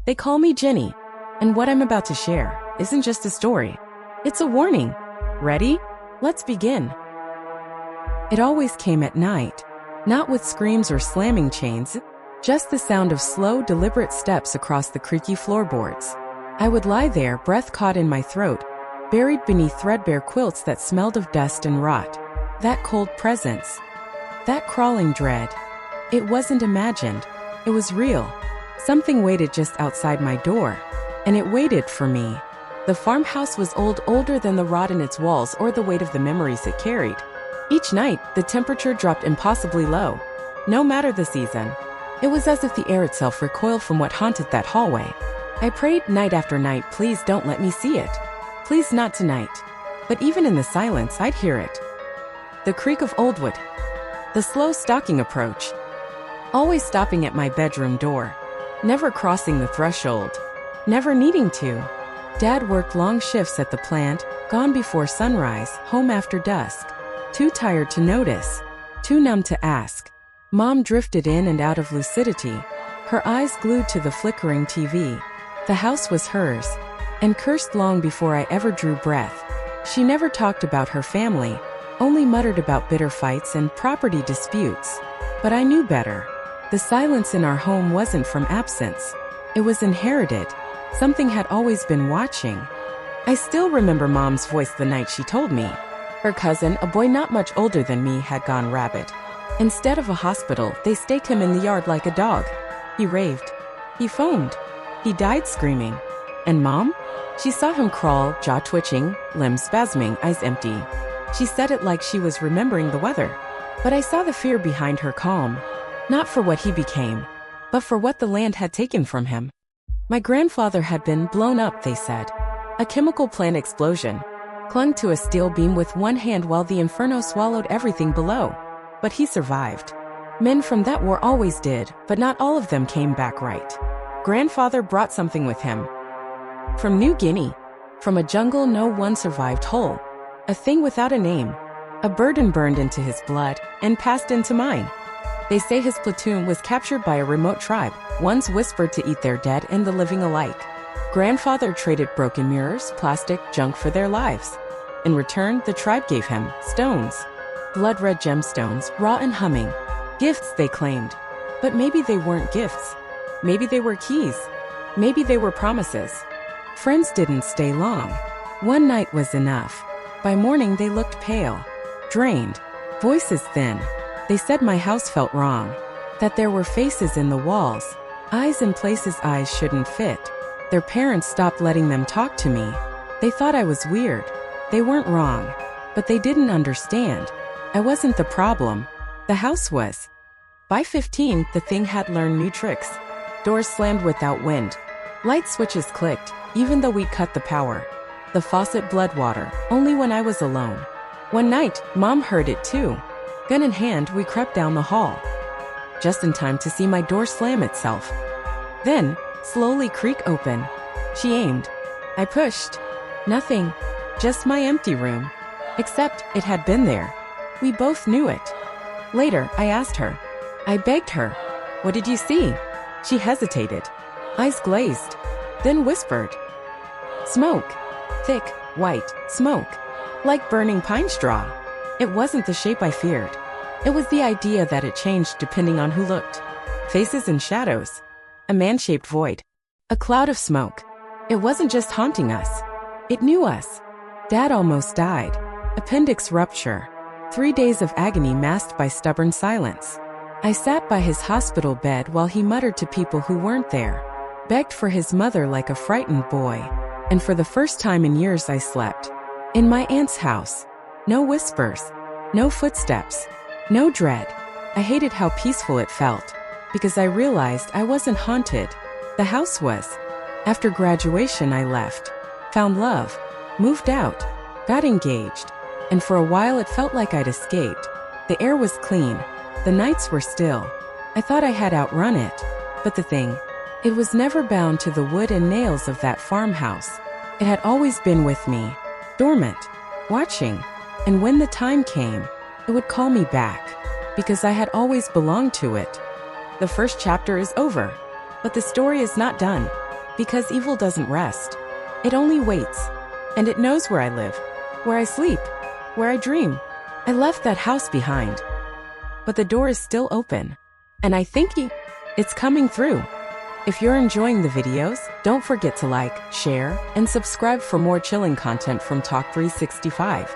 They call me Jenny, and what I'm about to share isn't just a story. It's a warning. Ready? Let's begin. It always came at night, not with screams or slamming chains, just the sound of slow, deliberate steps across the creaky floorboards. I would lie there, breath caught in my throat, buried beneath threadbare quilts that smelled of dust and rot. That cold presence, that crawling dread. It wasn't imagined. It was real. Something waited just outside my door, and it waited for me. The farmhouse was old, older than the rot in its walls or the weight of the memories it carried. Each night, the temperature dropped impossibly low, no matter the season. It was as if the air itself recoiled from what haunted that hallway. I prayed night after night, please don't let me see it. Please not tonight. But even in the silence, I'd hear it. The creak of old wood. The slow stalking approach. Always stopping at my bedroom door. Never crossing the threshold. Never needing to. Dad worked long shifts at the plant, gone before sunrise, home after dusk. Too tired to notice. Too numb to ask. Mom drifted in and out of lucidity, her eyes glued to the flickering TV. The house was hers, and cursed long before I ever drew breath. She never talked about her family, only muttered about bitter fights and property disputes. But I knew better. The silence in our home wasn't from absence. It was inherited. Something had always been watching. I still remember Mom's voice the night she told me. Her cousin, a boy not much older than me, had gone rabid. Instead of a hospital, they staked him in the yard like a dog. He raved. He foamed. He died screaming. And Mom? She saw him crawl, jaw twitching, limbs spasming, eyes empty. She said it like she was remembering the weather. But I saw the fear behind her calm. Not for what he became, but for what the land had taken from him. My grandfather had been blown up, they said. A chemical plant explosion. Clung to a steel beam with one hand while the inferno swallowed everything below. But he survived. Men from that war always did, but not all of them came back right. Grandfather brought something with him. From New Guinea. From a jungle no one survived whole. A thing without a name. A burden burned into his blood, and passed into mine. They say his platoon was captured by a remote tribe, ones whispered to eat their dead and the living alike. Grandfather traded broken mirrors, plastic, junk for their lives. In return, the tribe gave him stones. Blood-red gemstones, raw and humming. Gifts, they claimed. But maybe they weren't gifts. Maybe they were keys. Maybe they were promises. Friends didn't stay long. One night was enough. By morning they looked pale, drained, voices thin. They said my house felt wrong, that there were faces in the walls, eyes in places eyes shouldn't fit. Their parents stopped letting them talk to me. They thought I was weird. They weren't wrong, but they didn't understand. I wasn't the problem. The house was. By 15, the thing had learned new tricks. Doors slammed without wind. Light switches clicked, even though we'd cut the power. The faucet bled water, only when I was alone. One night, Mom heard it too. Gun in hand, we crept down the hall. Just in time to see my door slam itself. Then, slowly creak open. She aimed. I pushed. Nothing. Just my empty room. Except, it had been there. We both knew it. Later, I asked her. I begged her. What did you see? She hesitated. Eyes glazed. Then whispered. Smoke. Thick, white, smoke. Like burning pine straw. It wasn't the shape I feared. It was the idea that it changed depending on who looked. Faces and shadows. A man-shaped void. A cloud of smoke. It wasn't just haunting us. It knew us. Dad almost died. Appendix rupture. 3 days of agony masked by stubborn silence. I sat by his hospital bed while he muttered to people who weren't there. Begged for his mother like a frightened boy. And for the first time in years I slept. In my aunt's house. No whispers. No footsteps. No dread. I hated how peaceful it felt. Because I realized I wasn't haunted. The house was. After graduation I left. Found love. Moved out. Got engaged. And for a while it felt like I'd escaped. The air was clean. The nights were still. I thought I had outrun it. But the thing, it was never bound to the wood and nails of that farmhouse. It had always been with me. Dormant. Watching. And when the time came, it would call me back. Because I had always belonged to it. The first chapter is over. But the story is not done. Because evil doesn't rest. It only waits. And it knows where I live, where I sleep, where I dream. I left that house behind. But the door is still open. And I think it's coming through. If you're enjoying the videos, don't forget to like, share, and subscribe for more chilling content from Talk 365.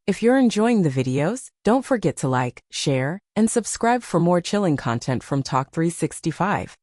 If you're enjoying the videos, don't forget to like, share, and subscribe for more chilling content from Talk 365.